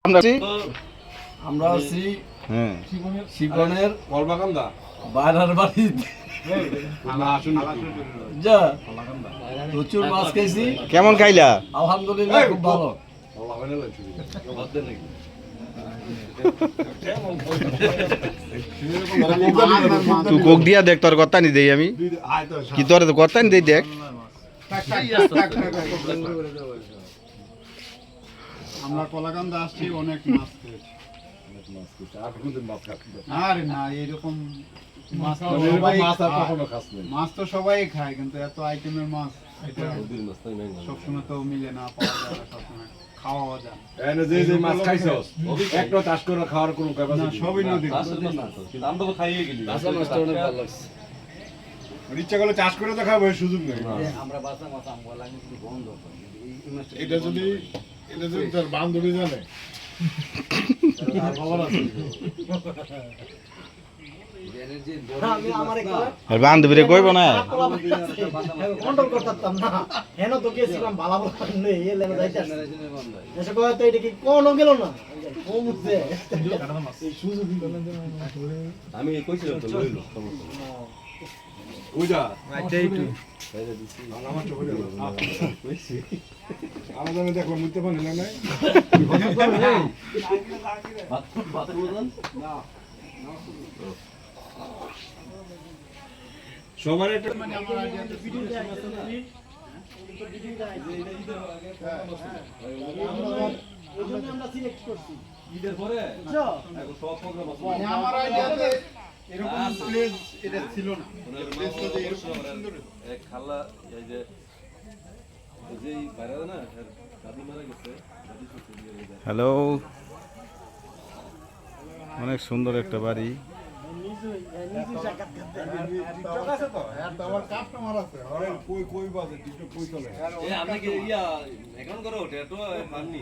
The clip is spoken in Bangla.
আমরা আছি শিবনের কলবাকান্দা বাইরার বাড়ি যা প্রচুর মাছ খাইছি। কেমন খাইলা? আলহামদুলিল্লাহ খুব ভালো। তুই কোক দিয়া দেখ, তোর কথা নি দেই আমি কি তোর কথা নি দেই দেখ। আমরা কলাকান্দা আসছি, অনেক মাছ খেয়েছি। আরে না, এরকম মাছ তো সবাই মাছ তো সবাই খায়, কিন্তু এত আইটেমের মাছ এটা সবসময় তো মিলে না, পাওয়া যায় না, সবসময় খাওয়া যায় যে মাছ খাইছস একটা চাষ করে খাওয়ার কোনো ব্যাপার না, সবই নদী। আমরা তো খাইয়ে গেলি মাছটা অনেক ভালো লাগছে। ইচ্ছা করলে চাষ করে তো খাবো, সুযোগ নেই। আমরা বাসা মাছ আমগুলা কিন্তু বন্ধ করি। এটা যদি তার বান্ধবী জানে আমি আমারে কয় আর বান্ধবীরে কইব না কন্ট্রোল করতাম না হেন তো গেছিলাম ভালো ভালো নেই এ লেগে যাইতাছে এসে কয় তো এটা কি কোন গেল না ও মুছে আমি কইছিলাম তো লইলো ওইটা এইটাই তো আমার চোখে গেল আমাদের আমি দেখলাম মুইতে পানি না নাই সবার একটা মানে আমার আইডিয়াতে ভিডিওটা আছে না ওইজন্য আমরা সিলেক্ট করছি ঈদের পরে বুঝছো এখন সব প্রোগ্রাম আছে মানে আমার আইডিয়াতে এরকম প্লেস এটা ছিল না। প্লেসটা যে এরকম সুন্দর এক খালা এই যে যেই বাইরে না দাদি মারা গেছে দাদি ছোট দিয়ে হ্যালো, অনেক সুন্দর একটা বাড়ি। নিজে সাক্ষাৎ করতে টিকটক আছে তো, আর তো আমার কাস্টমার আছে। আরে কই বাজে টিকটক কই চলে। আপনি কি ইয়া এখন করো এটা তো পাননি